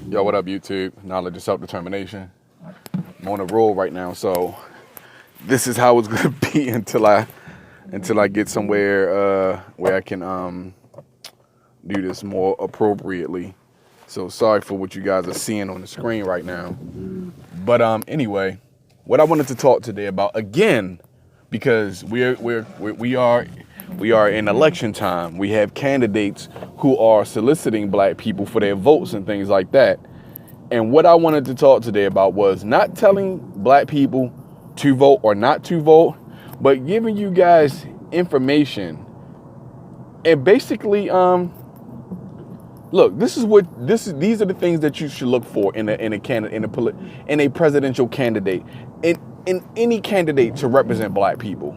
Yo, what up, YouTube? Knowledge is self-determination. I'm on a roll right now, so this is how it's gonna be until I get somewhere where I can do this more appropriately. So sorry for what you guys are seeing on the screen right now. But anyway, what I wanted to talk today about again, because we are in election time. We have candidates who are soliciting black people for their votes and things like that. And what I wanted to talk today about was not telling black people to vote or not to vote, but giving you guys information. And basically, look, these are the things that you should look for in a presidential candidate, in any candidate to represent black people.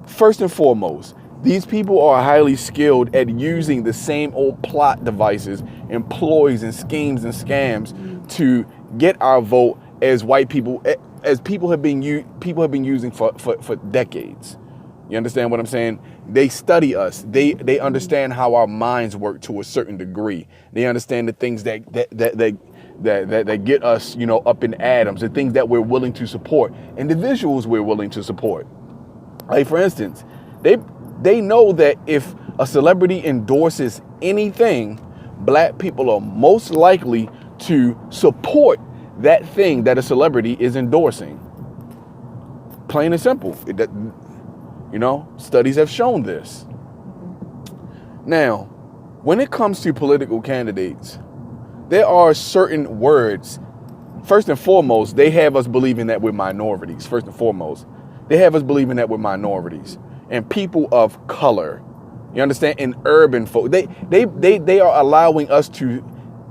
First and foremost, these people are highly skilled at using the same old plot devices and ploys and schemes and scams to get our vote as white people, as people have been using for decades. You understand what I'm saying? They study us. They understand how our minds work to a certain degree. They understand the things that get us, up in atoms, the things that we're willing to support, and the visuals we're willing to support. Like, for instance, they know that if a celebrity endorses anything, black people are most likely to support that thing that a celebrity is endorsing. Plain and simple. Studies have shown this. Now, when it comes to political candidates, there are certain words. First and foremost, they have us believing that we're minorities. First and foremost, they have us believing that we're minorities and people of color. You understand? And urban folk. They are allowing us to.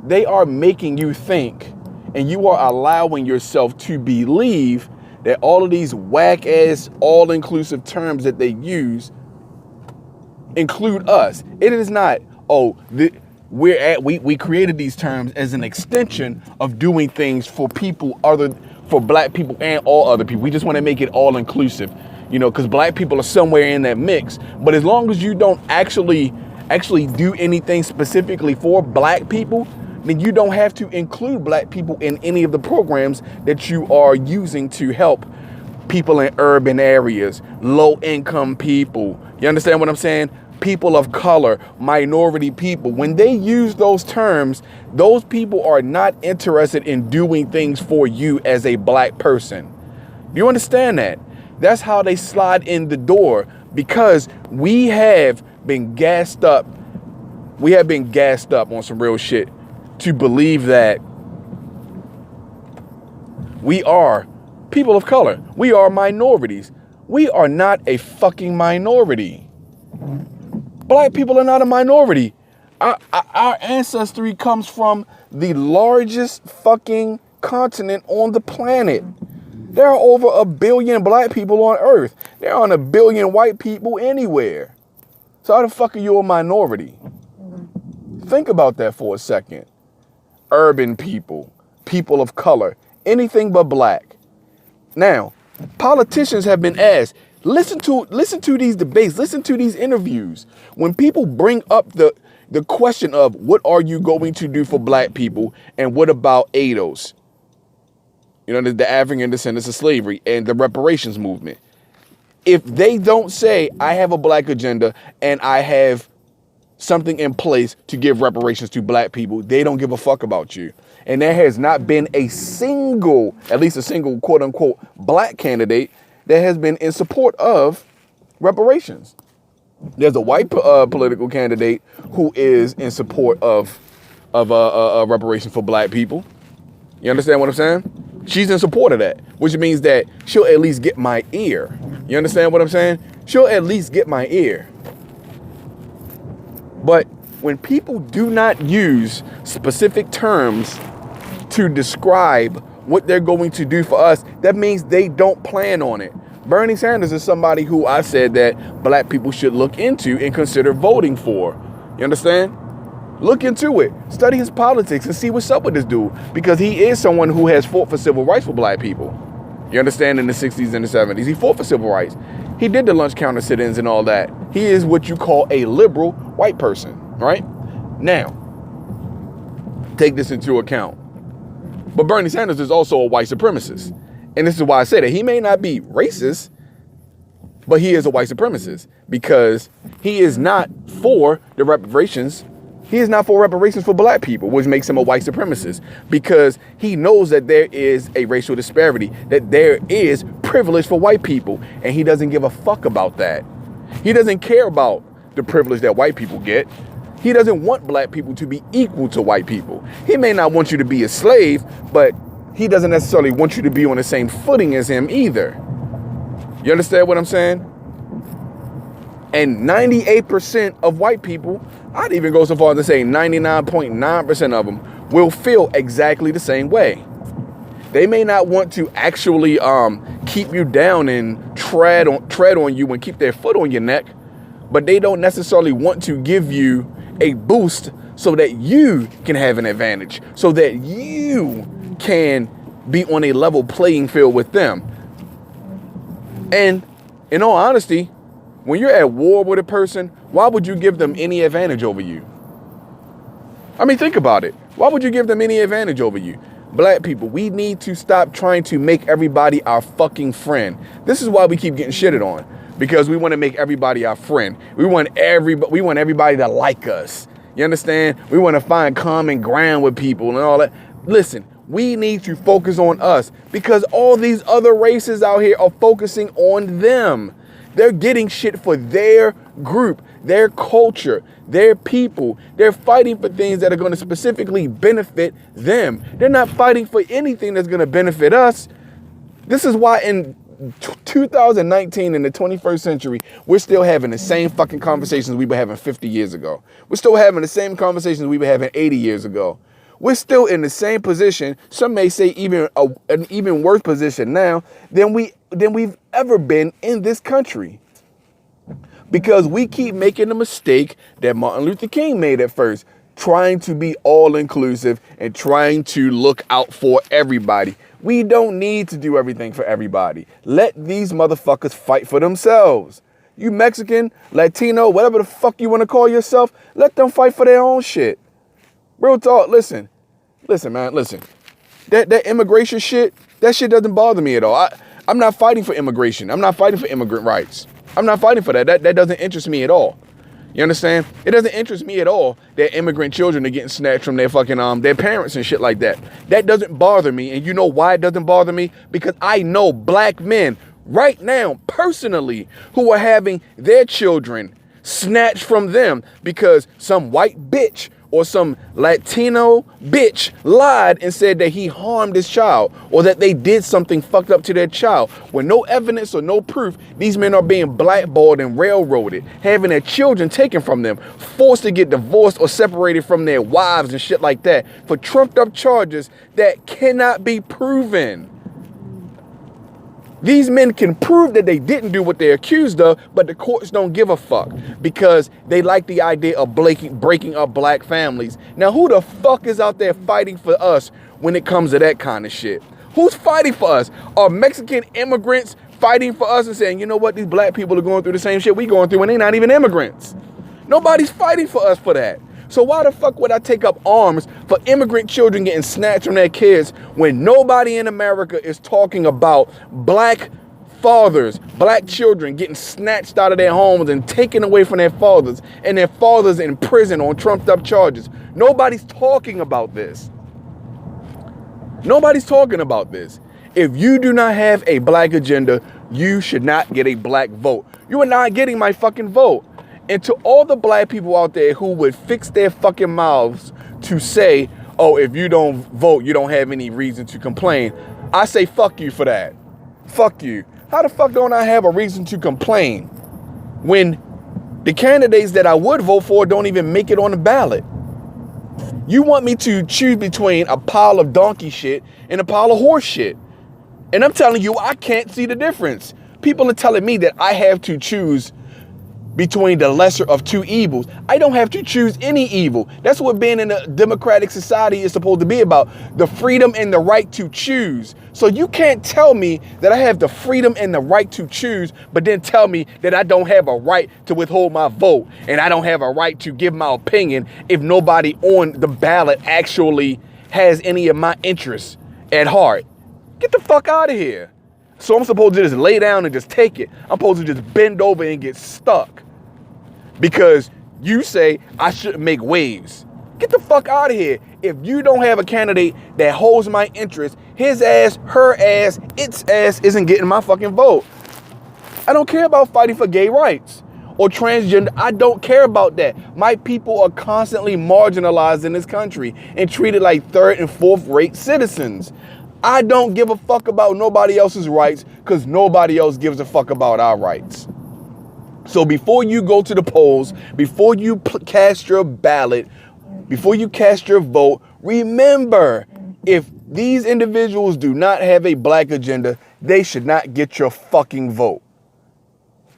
They are making you think, and you are allowing yourself to believe that all of these whack ass, all-inclusive terms that they use include us. It is not. We created these terms as an extension of doing things for black people and all other people. We just want to make it all inclusive, because black people are somewhere in that mix. But as long as you don't actually do anything specifically for black people, then you don't have to include black people in any of the programs that you are using to help people in urban areas, low income people. You understand what I'm saying? People of color, minority people. When they use those terms, those people are not interested in doing things for you as a black person. Do you understand that? That's how they slide in the door, because we have been gassed up. We have been gassed up on some real shit to believe that we are people of color. We are minorities. We are not a fucking minority. Black people are not a minority. Our ancestry comes from the largest fucking continent on the planet. There are over 1 billion black people on Earth. There aren't 1 billion white people anywhere. So how the fuck are you a minority? Think about that for a second. Urban people, people of color, anything but black. Now, politicians have been asked, listen to these debates, listen to these interviews. When people bring up the question of what are you going to do for black people and what about ADOS? The African descendants of slavery and the reparations movement. If they don't say, I have a black agenda and I have something in place to give reparations to black people, they don't give a fuck about you. And there has not been at least a single quote unquote black candidate that has been in support of reparations. There's a white political candidate who is in support of reparations for black people. You understand what I'm saying? She's in support of that, which means that she'll at least get my ear. You understand what I'm saying? She'll at least get my ear. But when people do not use specific terms to describe what they're going to do for us, that means they don't plan on it. Bernie Sanders is somebody who I said that black people should look into and consider voting for. You understand? Look into it. Study his politics and see what's up with this dude, because he is someone who has fought for civil rights for black people. You understand? In the 60s and the 70s, he fought for civil rights. He did the lunch counter sit-ins and all that. He is what you call a liberal white person, right? Now, take this into account. But Bernie Sanders is also a white supremacist. And this is why I say that he may not be racist, but he is a white supremacist because he is not for the reparations. He is not for reparations for black people, which makes him a white supremacist because he knows that there is a racial disparity, that there is privilege for white people, and he doesn't give a fuck about that. He doesn't care about the privilege that white people get. He doesn't want black people to be equal to white people. He may not want you to be a slave, but he doesn't necessarily want you to be on the same footing as him either. You understand what I'm saying? And 98% of white people, I'd even go so far as to say 99.9% of them will feel exactly the same way. They may not want to actually keep you down and tread on you and keep their foot on your neck, but they don't necessarily want to give you a boost so that you can have an advantage, so that you can be on a level playing field with them. And in all honesty, when you're at war with a person, why would you give them any advantage over you? I mean, think about it. Why would you give them any advantage over you? Black people, we need to stop trying to make everybody our fucking friend. This is why we keep getting shitted on. Because we want to make everybody our friend. We want everybody to like us. You understand? We want to find common ground with people and all that. Listen, we need to focus on us because all these other races out here are focusing on them. They're getting shit for their group, their culture, their people. They're fighting for things that are going to specifically benefit them. They're not fighting for anything that's going to benefit us. This is why in 2019, in the 21st century, we're still having the same fucking conversations we were having 50 years ago. We're still having the same conversations we were having 80 years ago. We're still in the same position. Some may say even an even worse position now than we've ever been in this country. Because we keep making the mistake that Martin Luther King made at first, trying to be all inclusive and trying to look out for everybody. We don't need to do everything for everybody. Let these motherfuckers fight for themselves. You Mexican, Latino, whatever the fuck you want to call yourself, let them fight for their own shit. Real talk, listen, man. That immigration shit, that shit doesn't bother me at all. I'm not fighting for immigration. I'm not fighting for immigrant rights. I'm not fighting for that. That doesn't interest me at all. You understand? It doesn't interest me at all that immigrant children are getting snatched from their fucking their parents and shit like that. That doesn't bother me. And you know why it doesn't bother me? Because I know black men right now, personally, who are having their children snatched from them because some white bitch or some Latino bitch lied and said that he harmed his child or that they did something fucked up to their child. With no evidence or no proof, these men are being blackballed and railroaded, having their children taken from them, forced to get divorced or separated from their wives and shit like that for trumped up charges that cannot be proven. These men can prove that they didn't do what they're accused of, but the courts don't give a fuck because they like the idea of breaking up black families. Now, who the fuck is out there fighting for us when it comes to that kind of shit? Who's fighting for us? Are Mexican immigrants fighting for us and saying, you know what, these black people are going through the same shit we going through and they're not even immigrants? Nobody's fighting for us for that. So why the fuck would I take up arms for immigrant children getting snatched from their kids when nobody in America is talking about black fathers, black children getting snatched out of their homes and taken away from their fathers and their fathers in prison on trumped up charges? Nobody's talking about this. Nobody's talking about this. If you do not have a black agenda, you should not get a black vote. You are not getting my fucking vote. And to all the black people out there who would fix their fucking mouths to say, oh, if you don't vote, you don't have any reason to complain, I say fuck you for that. Fuck you. How the fuck don't I have a reason to complain when the candidates that I would vote for don't even make it on the ballot? You want me to choose between a pile of donkey shit and a pile of horse shit. And I'm telling you, I can't see the difference. People are telling me that I have to choose between the lesser of two evils. I don't have to choose any evil. That's what being in a democratic society is supposed to be about. The freedom and the right to choose. So you can't tell me that I have the freedom and the right to choose, but then tell me that I don't have a right to withhold my vote and I don't have a right to give my opinion if nobody on the ballot actually has any of my interests. at heart. Get the fuck out of here. So I'm supposed to just lay down and just take it. I'm supposed to just bend over and get stuck because you say I shouldn't make waves. Get the fuck out of here. If you don't have a candidate that holds my interest, his ass, her ass, its ass isn't getting my fucking vote. I don't care about fighting for gay rights or transgender. I don't care about that. My people are constantly marginalized in this country and treated like third and fourth rate citizens. I don't give a fuck about nobody else's rights because nobody else gives a fuck about our rights. So before you go to the polls, before you cast your ballot, before you cast your vote, remember, if these individuals do not have a black agenda, they should not get your fucking vote.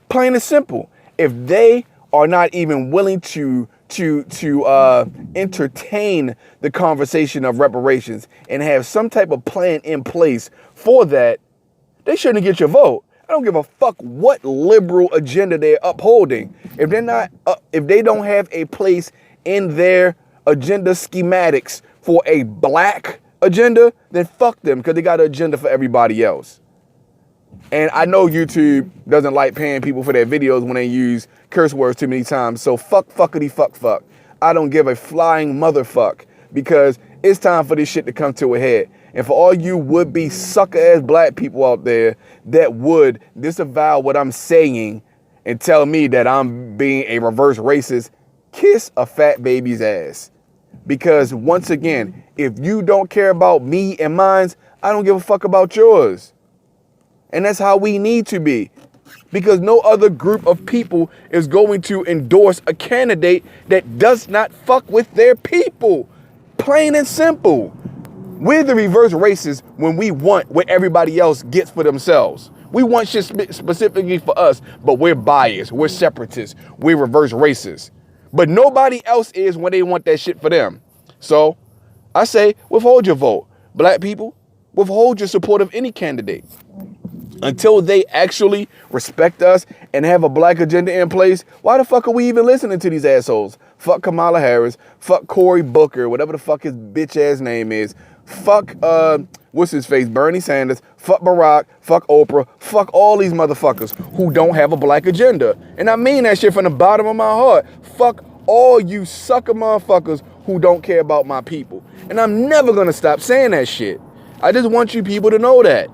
Plain and simple. If they are not even willing to entertain the conversation of reparations and have some type of plan in place for that, they shouldn't get your vote. I don't give a fuck what liberal agenda they're upholding. If they're not, if they don't have a place in their agenda schematics for a black agenda, then fuck them, because they got an agenda for everybody else. And I know YouTube doesn't like paying people for their videos when they use curse words too many times. So fuck, fuckity, fuck. I don't give a flying motherfuck, because it's time for this shit to come to a head. And for all you would-be sucker-ass black people out there that would disavow what I'm saying and tell me that I'm being a reverse racist, kiss a fat baby's ass. Because once again, if you don't care about me and mine, I don't give a fuck about yours. And that's how we need to be. Because no other group of people is going to endorse a candidate that does not fuck with their people. Plain and simple. We're the reverse racists when we want what everybody else gets for themselves. We want shit specifically for us, but we're biased. We're separatists. We're reverse racists. But nobody else is when they want that shit for them. So I say, withhold your vote. Black people, withhold your support of any candidate until they actually respect us and have a black agenda in place. Why the fuck are we even listening to these assholes? Fuck Kamala Harris. Fuck Cory Booker, whatever the fuck his bitch ass name is. Fuck, what's his face? Bernie Sanders. Fuck Barack. Fuck Oprah. Fuck all these motherfuckers who don't have a black agenda. And I mean that shit from the bottom of my heart. Fuck all you sucker motherfuckers who don't care about my people. And I'm never gonna stop saying that shit. I just want you people to know that.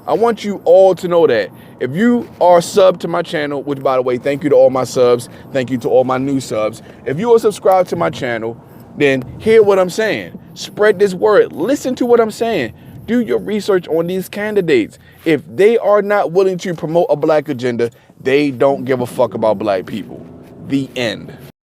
I want you all to know that. If you are subbed to my channel, which by the way, thank you to all my subs. Thank you to all my new subs. If you are subscribed to my channel, then hear what I'm saying. Spread this word. Listen to what I'm saying. Do your research on these candidates. If they are not willing to promote a black agenda, they don't give a fuck about black people. The end.